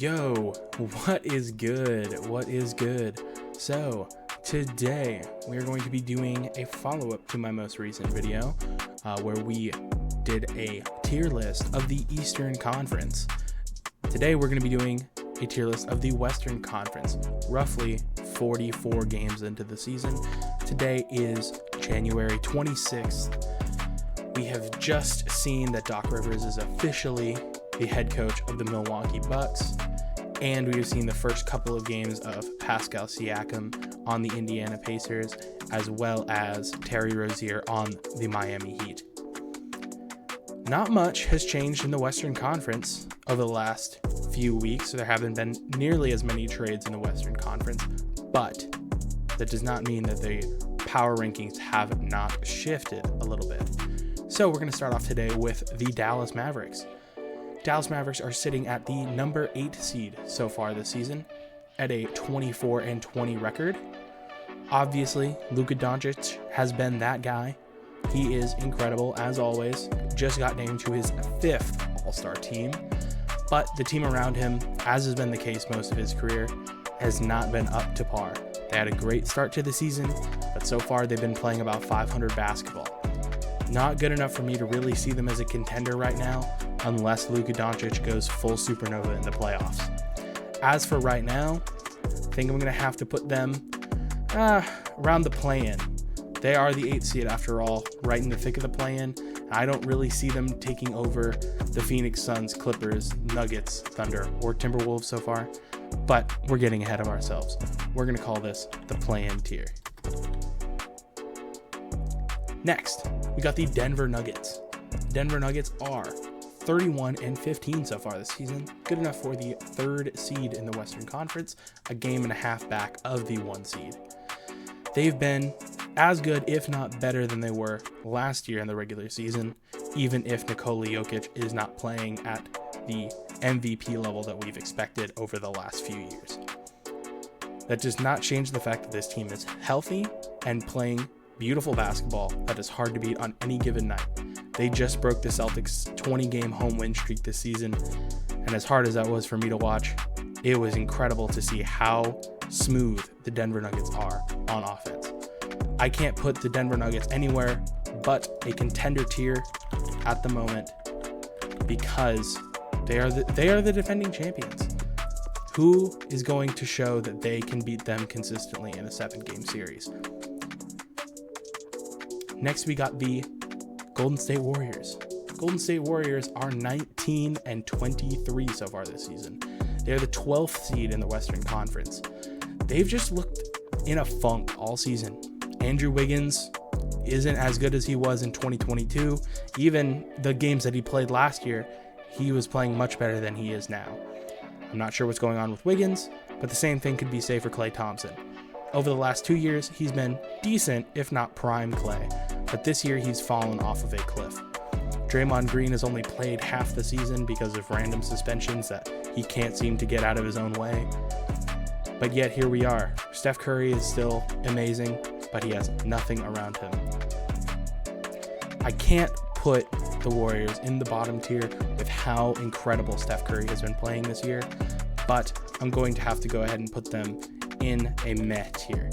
Yo, what is good? What is good? So, today we are going to be doing a follow-up to my most recent video where we did a tier list of the Eastern Conference. Today we're going to be doing a tier list of the Western Conference, roughly 44 games into the season. Today is January 26th. We have just seen that Doc Rivers is officially the head coach of the Milwaukee Bucks, and we have seen the first couple of games of Pascal Siakam on the Indiana Pacers, as well as Terry Rozier on the Miami Heat. Not much has changed in the Western Conference over the last few weeks. There haven't been nearly as many trades in the Western Conference, but that does not mean that the power rankings have not shifted a little bit. So we're going to start off today with the Dallas Mavericks. Dallas Mavericks are sitting at the number 8 seed so far this season at a 24-20 record. Obviously, Luka Doncic has been that guy. He is incredible as always. Just got named to his 5th All-Star team. But the team around him, as has been the case most of his career, has not been up to par. They had a great start to the season, but so far they've been playing about 500 basketball. Not good enough for me to really see them as a contender right now, unless Luka Doncic goes full supernova in the playoffs. As for right now, I think I'm going to have to put them around the play-in. They are the 8th seed after all, right in the thick of the play-in. I don't really see them taking over the Phoenix Suns, Clippers, Nuggets, Thunder, or Timberwolves so far, but we're getting ahead of ourselves. We're going to call this the play-in tier. Next, we got the Denver Nuggets. Denver Nuggets are 31-15 so far this season, good enough for the 3rd seed in the Western Conference, a game and a half back of the 1 seed. They've been as good, if not better, than they were last year in the regular season, even if Nikola Jokic is not playing at the MVP level that we've expected over the last few years. That does not change the fact that this team is healthy and playing beautiful basketball that is hard to beat on any given night. They just broke the Celtics' 20-game home win streak this season, and as hard as that was for me to watch, it was incredible to see how smooth the Denver Nuggets are on offense. I can't put the Denver Nuggets anywhere but a contender tier at the moment because they are the defending champions. Who is going to show that they can beat them consistently in a 7-game series? Next, we got the Golden State Warriors. Golden State Warriors are 19-23 so far this season. They're the 12th seed in the Western Conference. They've just looked in a funk all season. Andrew Wiggins isn't as good as he was in 2022. Even the games that he played last year, he was playing much better than he is now. I'm not sure what's going on with Wiggins, but the same thing could be said for Klay Thompson. Over the last 2 years, he's been decent, if not prime Klay, but this year he's fallen off of a cliff. Draymond Green has only played half the season because of random suspensions that he can't seem to get out of his own way. But yet here we are. Steph Curry is still amazing, but he has nothing around him. I can't put the Warriors in the bottom tier with how incredible Steph Curry has been playing this year, but I'm going to have to go ahead and put them in a meh tier.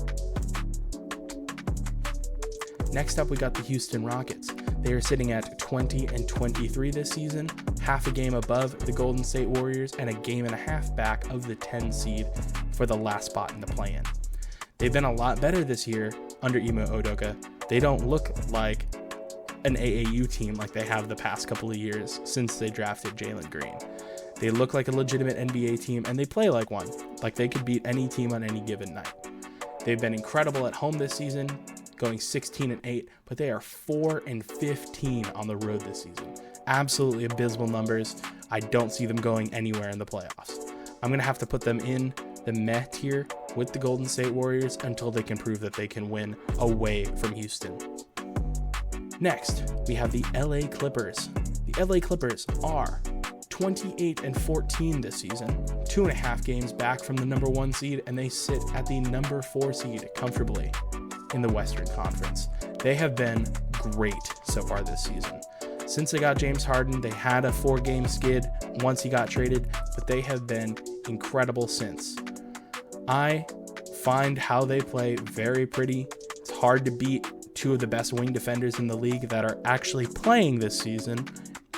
Next up, we got the Houston Rockets. They are sitting at 20-23 this season, half a game above the Golden State Warriors and a game and a half back of the 10 seed for the last spot in the play-in. They've been a lot better this year under Ime Udoka. They don't look like an AAU team like they have the past couple of years since they drafted Jalen Green. They look like a legitimate NBA team, and they play like one, like they could beat any team on any given night. They've been incredible at home this season, going 16-8, but they are 4-15 on the road this season. Absolutely abysmal numbers. I don't see them going anywhere in the playoffs. I'm going to have to put them in the meh tier with the Golden State Warriors until they can prove that they can win away from Houston. Next, we have the LA Clippers. The LA Clippers are 28-14 this season, 2.5 games back from the number 1 seed, and they sit at the number 4 seed comfortably in the Western Conference. They have been great so far this season. Since they got James Harden, they had a 4-game skid once he got traded, but they have been incredible since. I find how they play very pretty. It's hard to beat two of the best wing defenders in the league that are actually playing this season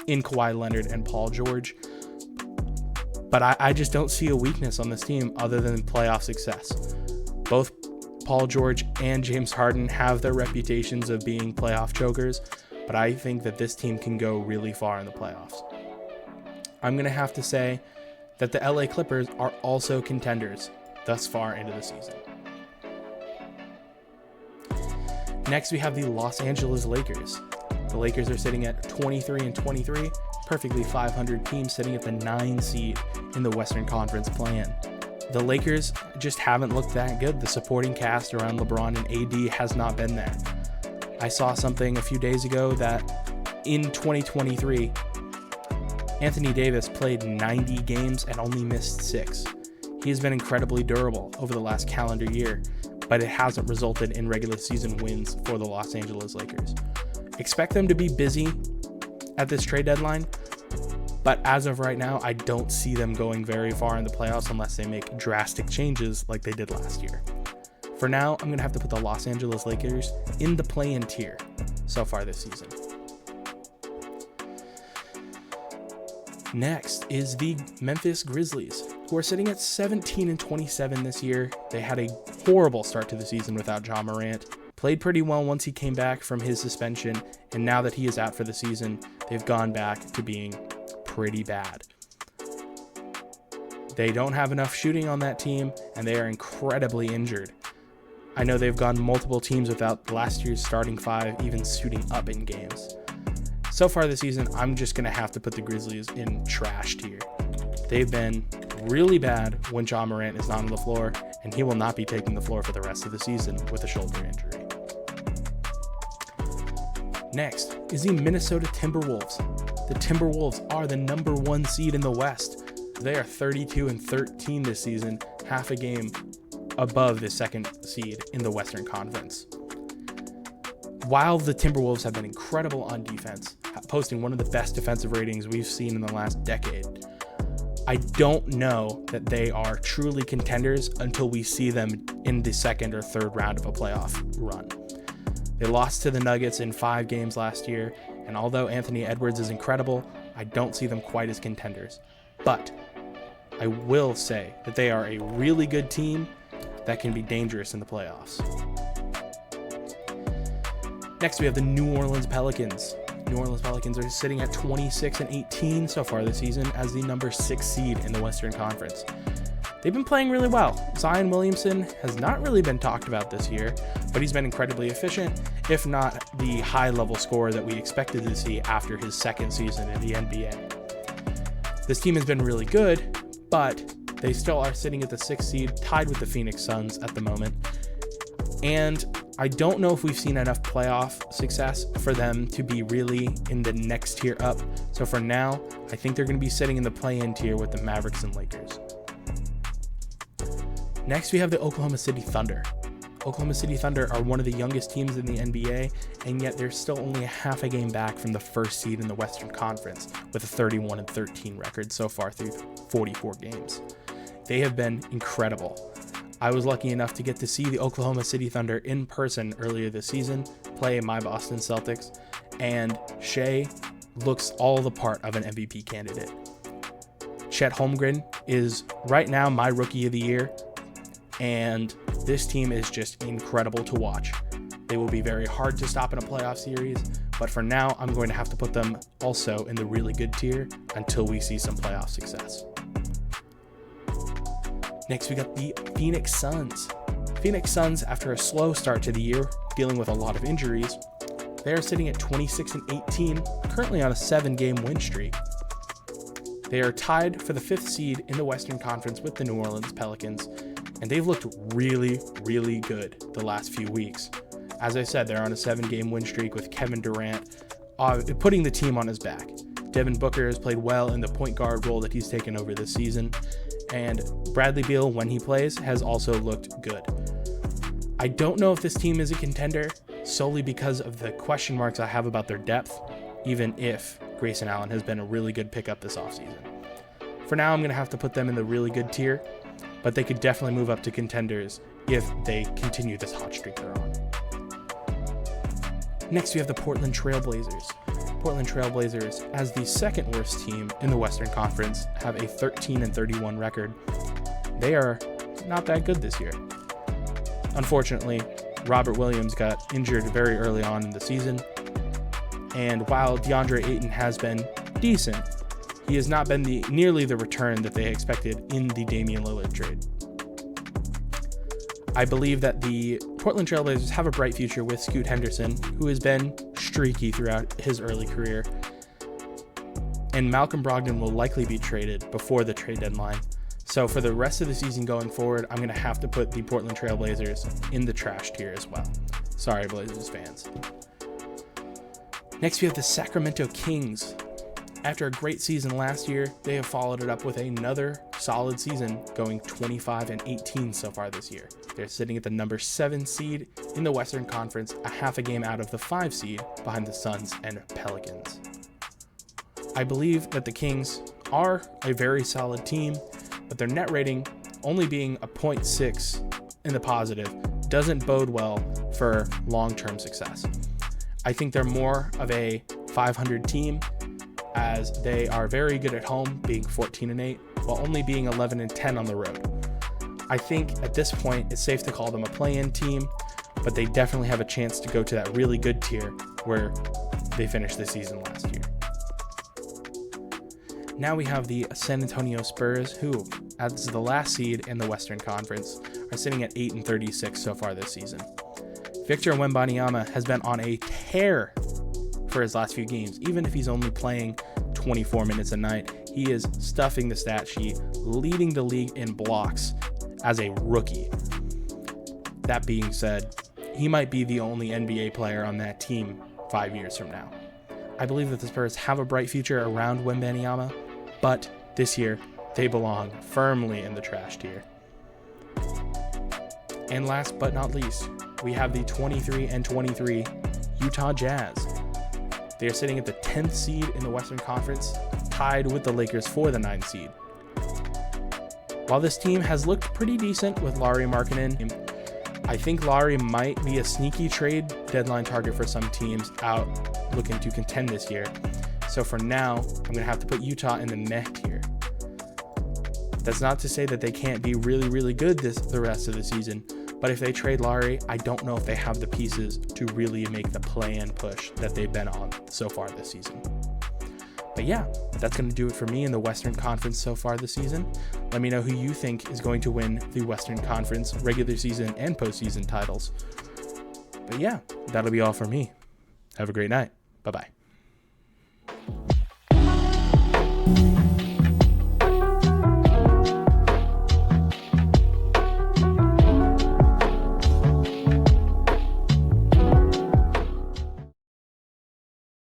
in Kawhi Leonard and Paul George. But I just don't see a weakness on this team other than playoff success. Both Paul George and James Harden have their reputations of being playoff chokers, but I think that this team can go really far in the playoffs. I'm going to have to say that the LA Clippers are also contenders thus far into the season. Next, we have the Los Angeles Lakers. The Lakers are sitting at 23-23, perfectly 500 team, sitting at the 9 seed in the Western Conference play-in. The Lakers just haven't looked that good. The supporting cast around LeBron and AD has not been there. I saw something a few days ago that in 2023, Anthony Davis played 90 games and only missed 6. He has been incredibly durable over the last calendar year, but it hasn't resulted in regular season wins for the Los Angeles Lakers. Expect them to be busy at this trade deadline, but as of right now, I don't see them going very far in the playoffs unless they make drastic changes like they did last year. For now, I'm going to have to put the Los Angeles Lakers in the play-in tier so far this season. Next is the Memphis Grizzlies, who are sitting at 17-27 this year. They had a horrible start to the season without Ja Morant. Played pretty well once he came back from his suspension, and now that he is out for the season, they've gone back to being pretty bad. They don't have enough shooting on that team, and they are incredibly injured. I know they've gone multiple teams without last year's starting 5 even suiting up in games. So far this season, I'm just going to have to put the Grizzlies in trash tier. They've been really bad when Ja Morant is not on the floor, and he will not be taking the floor for the rest of the season with a shoulder injury. Next is the Minnesota Timberwolves. The Timberwolves are the number 1 seed in the West. They are 32-13 this season, half a game above the 2nd seed in the Western Conference. While the Timberwolves have been incredible on defense, posting one of the best defensive ratings we've seen in the last decade, I don't know that they are truly contenders until we see them in the 2nd or 3rd round of a playoff run. They lost to the Nuggets in 5 games last year, and although Anthony Edwards is incredible, I don't see them quite as contenders. But I will say that they are a really good team that can be dangerous in the playoffs. Next, we have the New Orleans Pelicans. New Orleans Pelicans are sitting at 26-18 so far this season as the number 6 seed in the Western Conference. They've been playing really well. Zion Williamson has not really been talked about this year, but he's been incredibly efficient, if not the high-level scorer that we expected to see after his 2nd season in the NBA. This team has been really good, but they still are sitting at the 6th seed, tied with the Phoenix Suns at the moment. And I don't know if we've seen enough playoff success for them to be really in the next tier up. So for now, I think they're going to be sitting in the play-in tier with the Mavericks and Lakers. Next, we have the Oklahoma City Thunder. Oklahoma City Thunder are one of the youngest teams in the NBA, and yet they're still only a half a game back from the 1st seed in the Western Conference with a 31-13 record so far through 44 games. They have been incredible. I was lucky enough to get to see the Oklahoma City Thunder in person earlier this season, play my Boston Celtics, and Shea looks all the part of an MVP candidate. Chet Holmgren is right now my Rookie of the Year, and this team is just incredible to watch. They will be very hard to stop in a playoff series, but for now, I'm going to have to put them also in the really good tier until we see some playoff success. Next, we got the Phoenix Suns. Phoenix Suns, after a slow start to the year, dealing with a lot of injuries, they are sitting at 26-18, currently on a 7-game win streak. They are tied for the 5th seed in the Western Conference with the New Orleans Pelicans, and they've looked really, really good the last few weeks. As I said, they're on a 7-game win streak with Kevin Durant putting the team on his back. Devin Booker has played well in the point guard role that he's taken over this season, and Bradley Beal, when he plays, has also looked good. I don't know if this team is a contender solely because of the question marks I have about their depth, even if Grayson Allen has been a really good pickup this offseason. For now, I'm going to have to put them in the really good tier, but they could definitely move up to contenders if they continue this hot streak they're on. Next, we have the Portland Trailblazers. Portland Trailblazers, as the second worst team in the Western Conference, have a 13-31 record. They are not that good this year. Unfortunately, Robert Williams got injured very early on in the season, and while DeAndre Ayton has been decent, he has not been nearly the return that they expected in the Damian Lillard trade. I believe that the Portland Trailblazers have a bright future with Scoot Henderson, who has been streaky throughout his early career, and Malcolm Brogdon will likely be traded before the trade deadline. So for the rest of the season going forward, I'm going to have to put the Portland Trailblazers in the trash tier as well. Sorry, Blazers fans. Next, we have the Sacramento Kings. After a great season last year, they have followed it up with another solid season, going 25-18 so far this year. They're sitting at the number 7 seed in the Western Conference, a half a game out of the 5 seed behind the Suns and Pelicans. I believe that the Kings are a very solid team, but their net rating only being a 0.6 in the positive doesn't bode well for long-term success. I think they're more of a 500 team, as they are very good at home, being 14-8, while only being 11-10 on the road. I think at this point it's safe to call them a play-in team, but they definitely have a chance to go to that really good tier where they finished the season last year. Now we have the San Antonio Spurs, who, as the last seed in the Western Conference, are sitting at 8-36 so far this season. Victor Wembanyama has been on a tear for his last few games. Even if he's only playing 24 minutes a night, he is stuffing the stat sheet, leading the league in blocks as a rookie. That being said, he might be the only NBA player on that team 5 years from now. I believe that the Spurs have a bright future around Wembanyama, but this year they belong firmly in the trash tier. And last but not least, we have the 23-23 Utah Jazz. They are sitting at the 10th seed in the Western Conference, tied with the Lakers for the 9th seed. While this team has looked pretty decent with Lauri Markkanen, I think Lauri might be a sneaky trade deadline target for some teams out looking to contend this year. So for now, I'm going to have to put Utah in the meh tier. That's not to say that they can't be really, really good the rest of the season, but if they trade Lauri, I don't know if they have the pieces to really make the play-in push that they've been on so far this season. But yeah, that's going to do it for me in the Western Conference so far this season. Let me know who you think is going to win the Western Conference regular season and postseason titles. But yeah, that'll be all for me. Have a great night. Bye-bye.